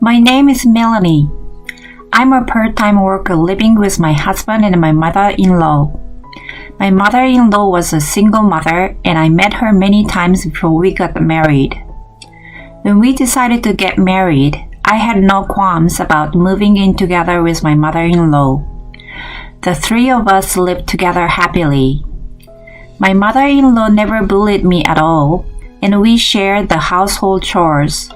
My name is Melanie. I'm a part-time worker living with my husband and my mother-in-law. My mother-in-law was a single mother and I met her many times before we got married. When we decided to get married, I had no qualms about moving in together with my mother-in-law. The three of us lived together happily. My mother-in-law never bullied me at all, and we shared the household chores.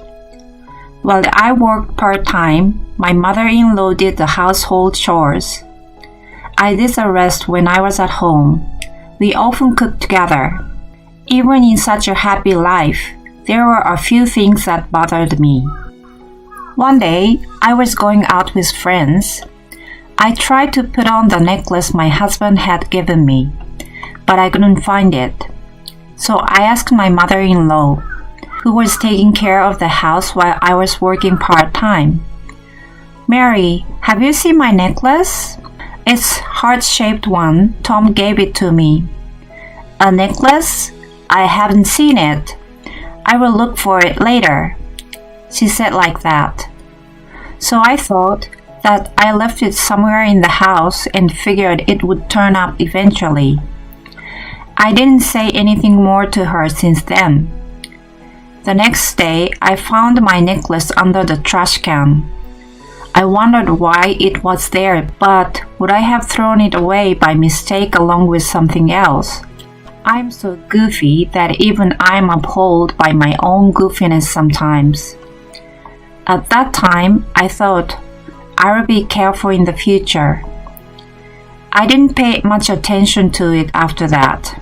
While I worked part-time, my mother-in-law did the household chores. I did the rest when I was at home. We often cooked together. Even in such a happy life, there were a few things that bothered me. One day, I was going out with friends. I tried to put on the necklace my husband had given me, but I couldn't find it. So I asked my mother-in-law, who was taking care of the house while I was working part-time. "Mary, have you seen my necklace? It's heart-shaped one. Tom gave it to me." "A necklace? I haven't seen it. I will look for it later," she said like that. So I thought that I left it somewhere in the house and figured it would turn up eventually. I didn't say anything more to her since then. The next day, I found my necklace under the trash can. I wondered why it was there, but would I have thrown it away by mistake along with something else? I'm so goofy that even I'm appalled by my own goofiness sometimes. At that time, I thought, I'll be careful in the future. I didn't pay much attention to it after that.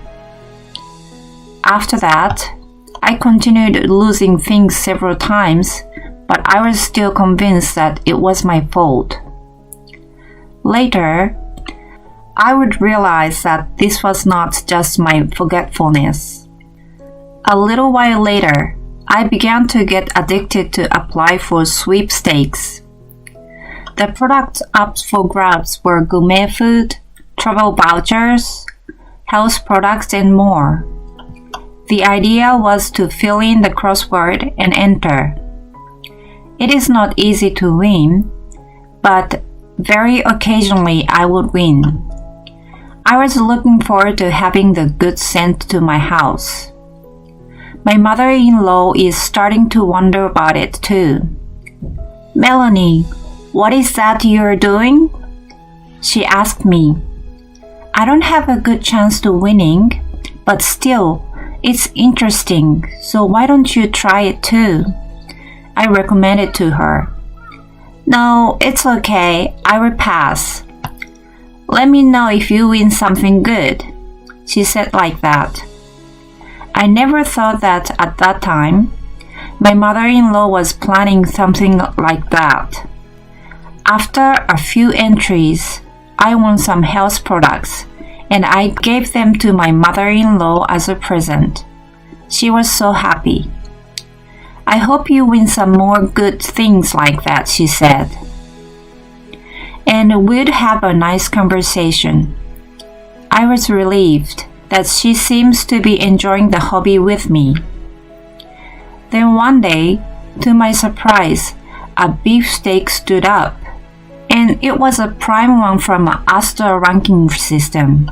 After that, I continued losing things several times, but I was still convinced that it was my fault. Later, I would realize that this was not just my forgetfulness. A little while later, I began to get addicted to apply for sweepstakes. The products up for grabs were gourmet food, travel vouchers, health products, and more. The idea was to fill in the crossword and enter. It is not easy to win, but very occasionally I would win. I was looking forward to having the goods sent to my house. My mother-in-law is starting to wonder about it too. "Melanie, what is that you're doing?" she asked me. "I don't have a good chance to winning, but still, it's interesting, so why don't you try it too?" I recommended to her. "No, it's okay. I will pass. Let me know if you win something good," she said like that. I never thought that at that time, my mother-in-law was planning something like that. After a few entries, I won some health products, and I gave them to my mother-in-law as a present. She was so happy. "I hope you win some more good things like that," she said. And we'd have a nice conversation. I was relieved that she seems to be enjoying the hobby with me. Then one day, to my surprise, a beefsteak stood up, and it was a prime one from an Astor ranking system.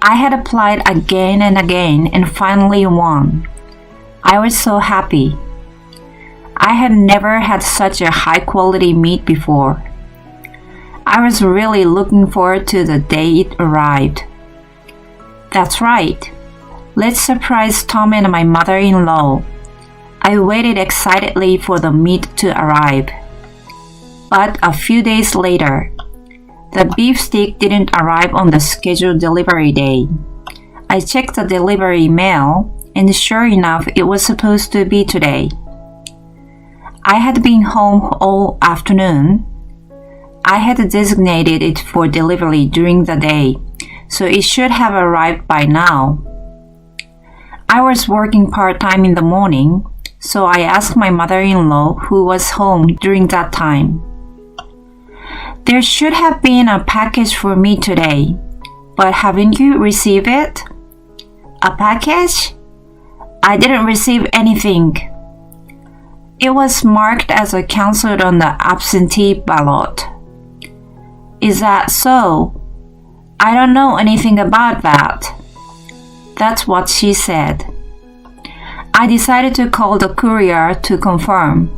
I had applied again and again and finally won. I was so happy. I had never had such a high-quality meat before. I was really looking forward to the day it arrived. That's right. Let's surprise Tom and my mother-in-law. I waited excitedly for the meat to arrive. But a few days later, the beefsteak didn't arrive on the scheduled delivery day. I checked the delivery mail, and sure enough, it was supposed to be today. I had been home all afternoon. I had designated it for delivery during the day, so it should have arrived by now. I was working part-time in the morning, so I asked my mother-in-law, who was home during that time. "There should have been a package for me today, but haven't you received it?" "A package? I didn't receive anything." It was marked as a cancelled on the absentee ballot. Is that so? I don't know anything about that. That's what she said. I decided to call the courier to confirm.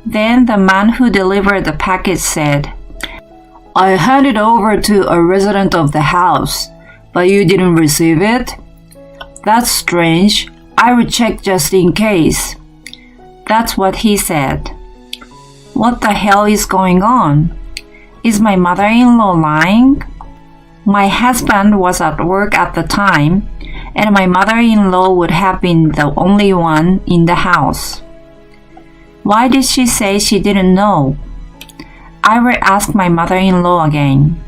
Then the man who delivered the package said, I handed over to a resident of the house, but you didn't receive it? That's strange. I will check just in case. That's what he said. What the hell is going on? Is my mother-in-law lying? My husband was at work at the time, and my mother-in-law would have been the only one in the house. Why did she say she didn't know? I will ask my mother-in-law again.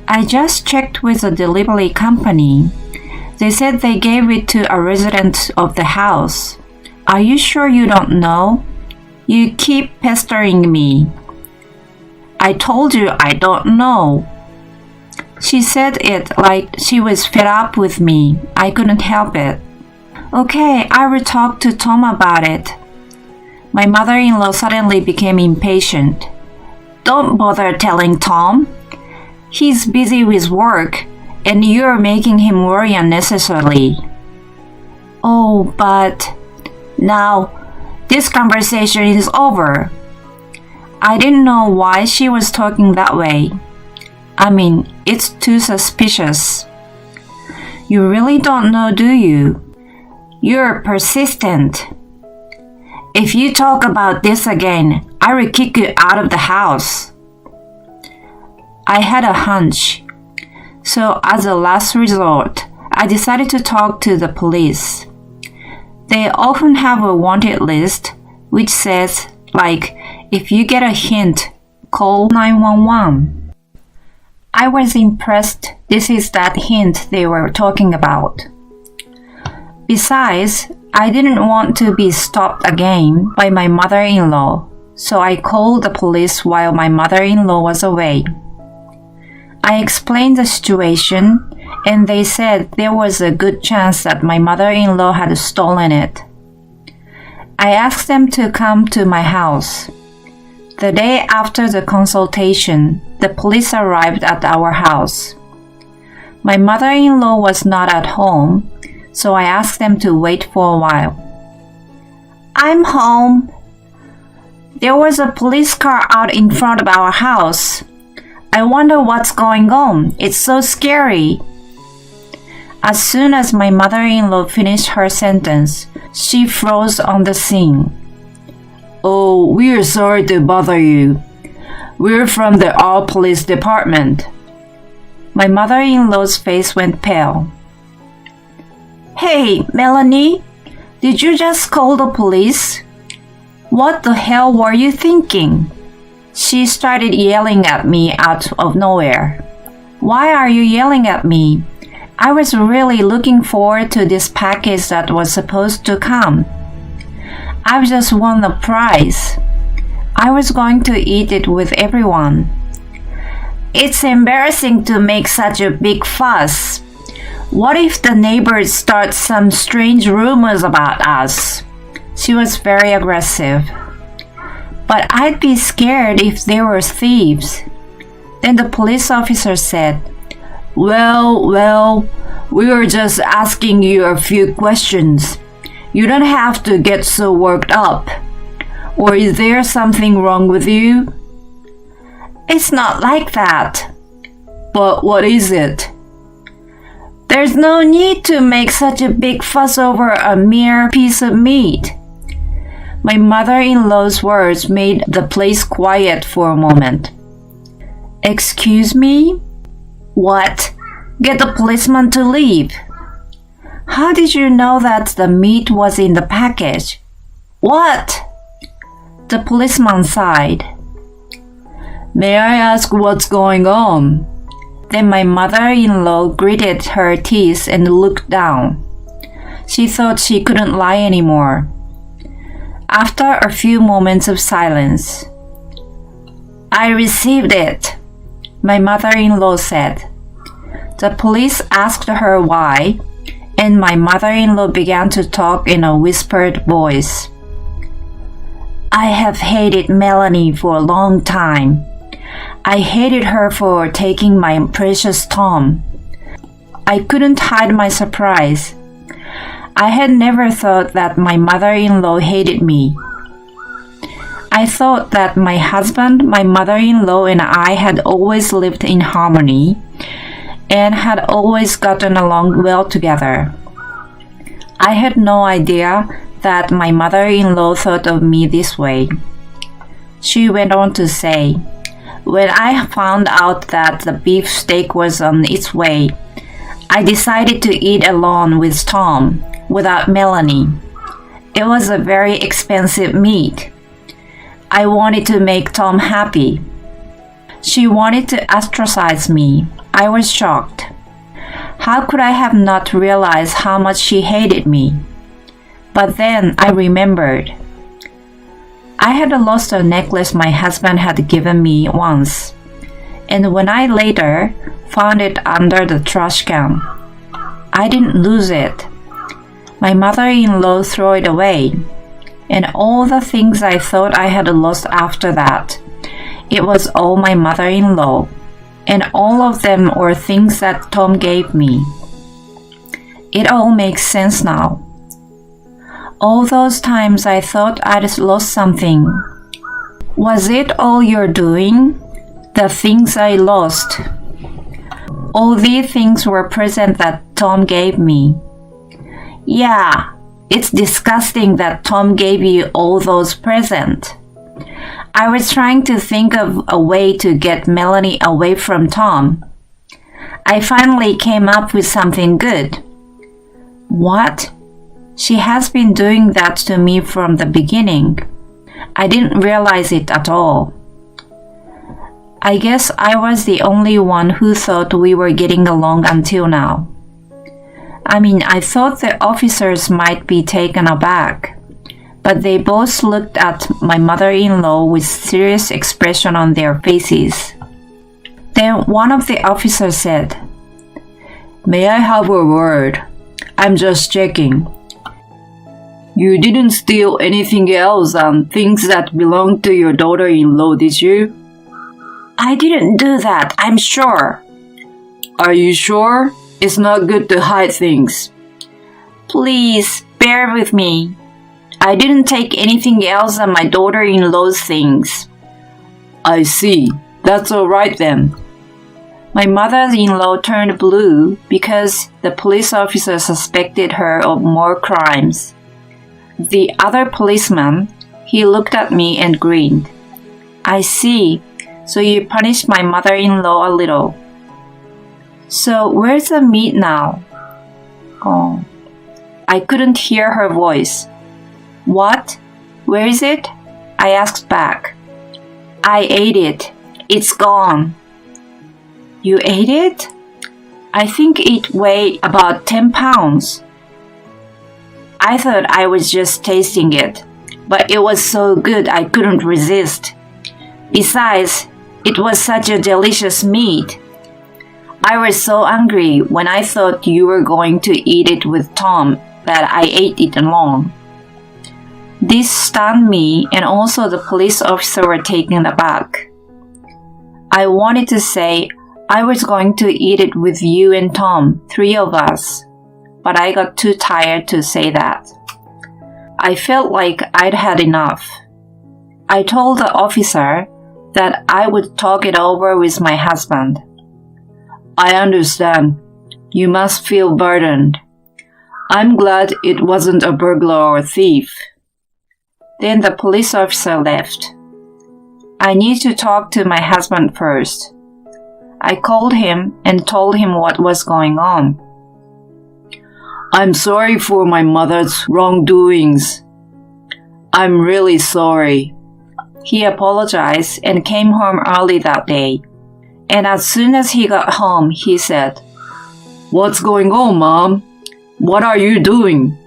I just checked with the delivery company. They said they gave it to a resident of the house. Are you sure you don't know? You keep pestering me. I told you I don't know. She said it like she was fed up with me. I couldn't help it. Okay, I will talk to Tom about it. My mother-in-law suddenly became impatient. Don't bother telling Tom. He's busy with work, and you're making him worry unnecessarily. Oh, but... Now, this conversation is over. I didn't know why she was talking that way. I mean, it's too suspicious. You really don't know, do you? You're persistent. If you talk about this again, I will kick you out of the house. I had a hunch. So as a last resort, I decided to talk to the police. They often have a wanted list, which says, like, if you get a hint, call 911. I was impressed this is that hint they were talking about. Besides, I didn't want to be stopped again by my mother-in-law, so I called the police while my mother-in-law was away. I explained the situation, and they said there was a good chance that my mother-in-law had stolen it. I asked them to come to my house. The day after the consultation, the police arrived at our house. My mother-in-law was not at home, so I asked them to wait for a while. I'm home. There was a police car out in front of our house. I wonder what's going on. It's so scary. As soon as my mother-in-law finished her sentence, she froze on the scene. Oh, we're sorry to bother you. We're from the All Police Department. My mother-in-law's face went pale. Hey, Melanie, did you just call the police? What the hell were you thinking? She started yelling at me out of nowhere. Why are you yelling at me? I was really looking forward to this package that was supposed to come. I've just won a prize. I was going to eat it with everyone. It's embarrassing to make such a big fuss. What if the neighbors start some strange rumors about us? She was very aggressive. But I'd be scared if they were thieves. Then the police officer said, Well, we were just asking you a few questions. You don't have to get so worked up. Or is there something wrong with you? It's not like that. But what is it? There's no need to make such a big fuss over a mere piece of meat. My mother-in-law's words made the place quiet for a moment. Excuse me? What? Get the policeman to leave. How did you know that the meat was in the package? What? The policeman sighed. May I ask what's going on? Then my mother-in-law gritted her teeth and looked down. She thought she couldn't lie anymore. After a few moments of silence, I received it, my mother-in-law said. The police asked her why, and my mother-in-law began to talk in a whispered voice. I have hated Melanie for a long time. I hated her for taking my precious Tom. I couldn't hide my surprise. I had never thought that my mother-in-law hated me. I thought that my husband, my mother-in-law, and I had always lived in harmony and had always gotten along well together. I had no idea that my mother-in-law thought of me this way. She went on to say, "When I found out that the beefsteak was on its way, I decided to eat alone with Tom, without Melanie. It was a very expensive meat. I wanted to make Tom happy. She wanted to ostracize me. I was shocked. How could I have not realized how much she hated me? But then I remembered. I had lost a necklace my husband had given me once, and when I later found it under the trash can, I didn't lose it. My mother-in-law threw it away, and all the things I thought I had lost after that, it was all my mother-in-law, and all of them were things that Tom gave me. It all makes sense now. All those times I thought I'd lost something. Was it all your doing? The things I lost. All these things were presents that Tom gave me. Yeah, it's disgusting that Tom gave you all those presents. I was trying to think of a way to get Melanie away from Tom. I finally came up with something good. What? She has been doing that to me from the beginning. I didn't realize it at all. I guess I was the only one who thought we were getting along until now. I thought the officers might be taken aback, but they both looked at my mother-in-law with serious expression on their faces. Then one of the officers said, "May I have a word? I'm just checking. You didn't steal anything else than things that belonged to your daughter-in-law, did you?" "I didn't do that, I'm sure." "Are you sure? It's not good to hide things." "Please, bear with me. I didn't take anything else than my daughter-in-law's things." "I see. That's all right then." My mother-in-law turned blue because the police officer suspected her of more crimes. The other policeman, he looked at me and grinned. "I see. So you punished my mother-in-law a little. So where's the meat now?" Oh, I couldn't hear her voice. "What? Where is it?" I asked back. "I ate it. It's gone." "You ate it?" "I think it weighed about 10 pounds. I thought I was just tasting it, but it was so good I couldn't resist. Besides, it was such a delicious meat. I was so hungry when I thought you were going to eat it with Tom that I ate it alone." This stunned me, and also the police officer were taken aback. I wanted to say I was going to eat it with you and Tom, 3 of us, but I got too tired to say that. I felt like I'd had enough. I told the officer that I would talk it over with my husband. "I understand. You must feel burdened. I'm glad it wasn't a burglar or a thief." Then the police officer left. I need to talk to my husband first. I called him and told him what was going on. "I'm sorry for my mother's wrongdoings. I'm really sorry." He apologized and came home early that day. And as soon as he got home, he said, "What's going on, Mom? What are you doing?"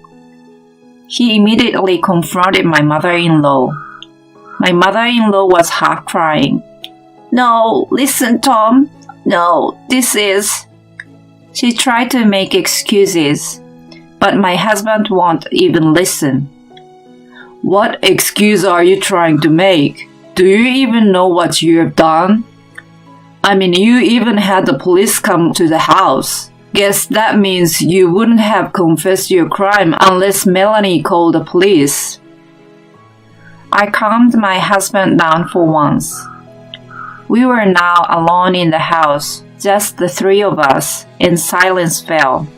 He immediately confronted my mother-in-law. My mother-in-law was half crying. "No, listen, Tom. No, this is..." She tried to make excuses, but my husband won't even listen. What excuse are you trying to make? Do you even know what you have done? I mean, you even had the police come to the house. Guess that means you wouldn't have confessed your crime unless Melanie called the police. I calmed my husband down for once. We were now alone in the house, just the three of us, and silence fell.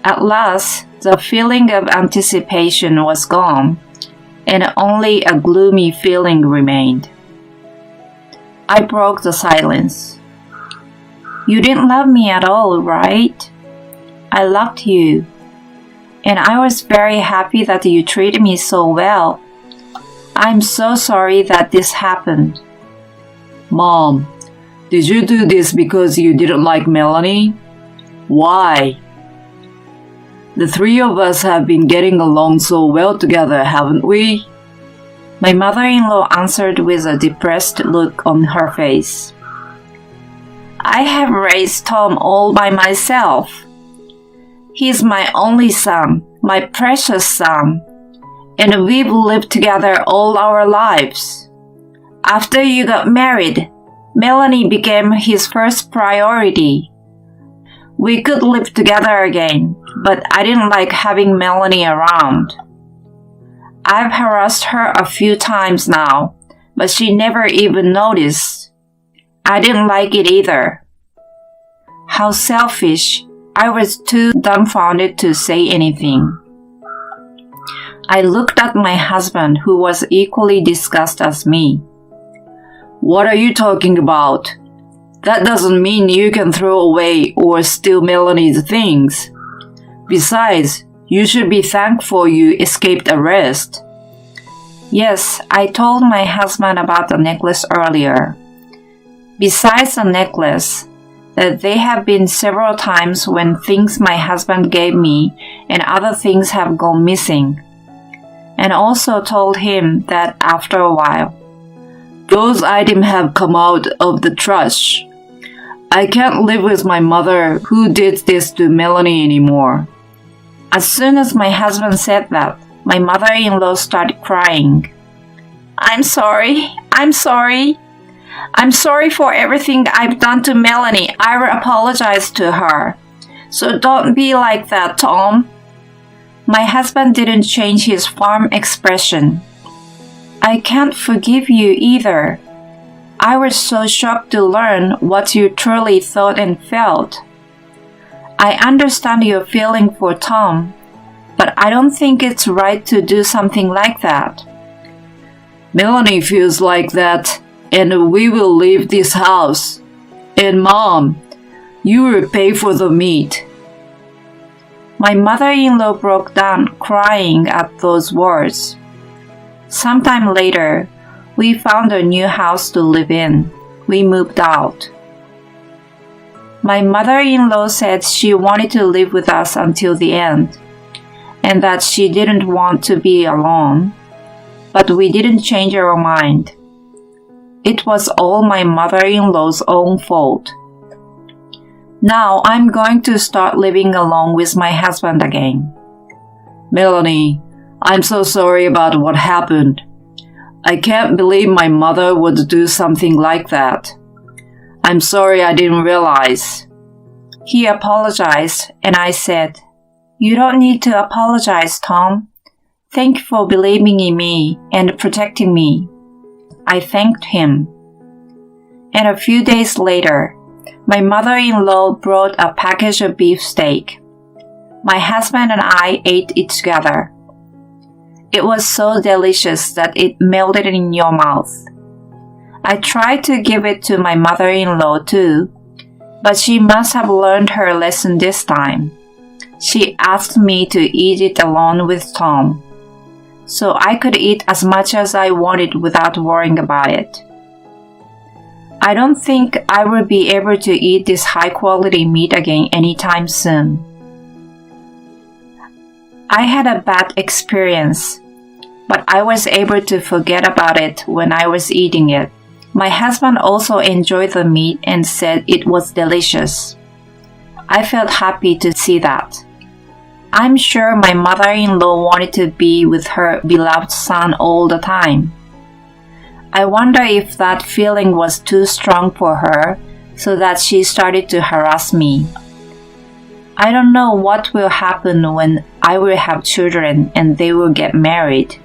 At last, the feeling of anticipation was gone, and only a gloomy feeling remained. I broke the silence. You didn't love me at all, right? I loved you, and I was very happy that you treated me so well. I'm so sorry that this happened. Mom, did you do this because you didn't like Melanie? Why? The three of us have been getting along so well together, haven't we? My mother-in-law answered with a depressed look on her face. I have raised Tom all by myself. He's my only son, my precious son, and we've lived together all our lives. After you got married, Melanie became his first priority. We could live together again, but I didn't like having Melanie around. I've harassed her a few times now, but she never even noticed. I didn't like it either. How selfish. I was too dumbfounded to say anything. I looked at my husband, who was equally disgusted as me. What are you talking about? That doesn't mean you can throw away or steal Melanie's things. Besides, you should be thankful you escaped arrest. Yes, I told my husband about the necklace earlier. Besides the necklace, that there have been several times when things my husband gave me and other things have gone missing. And also told him that after a while, those items have come out of the trash. I can't live with my mother who did this to Melanie anymore. As soon as my husband said that, my mother-in-law started crying. I'm sorry. I'm sorry. I'm sorry for everything I've done to Melanie. I will apologize to her. So don't be like that, Tom. My husband didn't change his firm expression. I can't forgive you either. I was so shocked to learn what you truly thought and felt. I understand your feeling for Tom, but I don't think it's right to do something like that. Melanie feels like that, and we will leave this house. And Mom, you will pay for the meat. My mother-in-law broke down crying at those words. Sometime later, we found a new house to live in. We moved out. My mother-in-law said she wanted to live with us until the end, and that she didn't want to be alone, but we didn't change our mind. It was all my mother-in-law's own fault. Now I'm going to start living alone with my husband again. Melanie, I'm so sorry about what happened. I can't believe my mother would do something like that. I'm sorry I didn't realize. He apologized, and I said, You don't need to apologize, Tom. Thank you for believing in me and protecting me. I thanked him. And a few days later, my mother-in-law brought a package of beefsteak. My husband and I ate it together. It was so delicious that it melted in your mouth. I tried to give it to my mother-in-law too, but she must have learned her lesson this time. She asked me to eat it alone with Tom, so I could eat as much as I wanted without worrying about it. I don't think I will be able to eat this high-quality meat again anytime soon. I had a bad experience, but I was able to forget about it when I was eating it. My husband also enjoyed the meat and said it was delicious. I felt happy to see that. I'm sure my mother-in-law wanted to be with her beloved son all the time. I wonder if that feeling was too strong for her, so that she started to harass me. I don't know what will happen when I will have children and they will get married.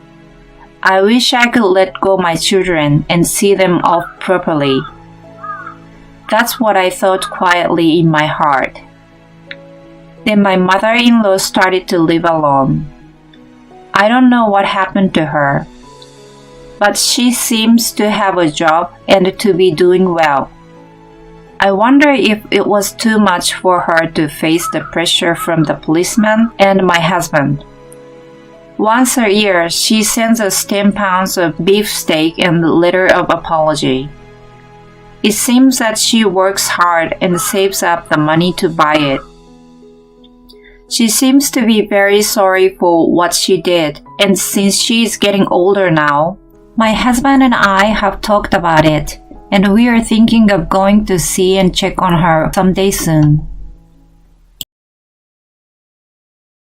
I wish I could let go my children and see them off properly. That's what I thought quietly in my heart. Then my mother-in-law started to live alone. I don't know what happened to her, but she seems to have a job and to be doing well. I wonder if it was too much for her to face the pressure from the policeman and my husband. Once a year, she sends us 10 pounds of beefsteak and a letter of apology. It seems that she works hard and saves up the money to buy it. She seems to be very sorry for what she did, and since she is getting older now, my husband and I have talked about it, and we are thinking of going to see and check on her someday soon.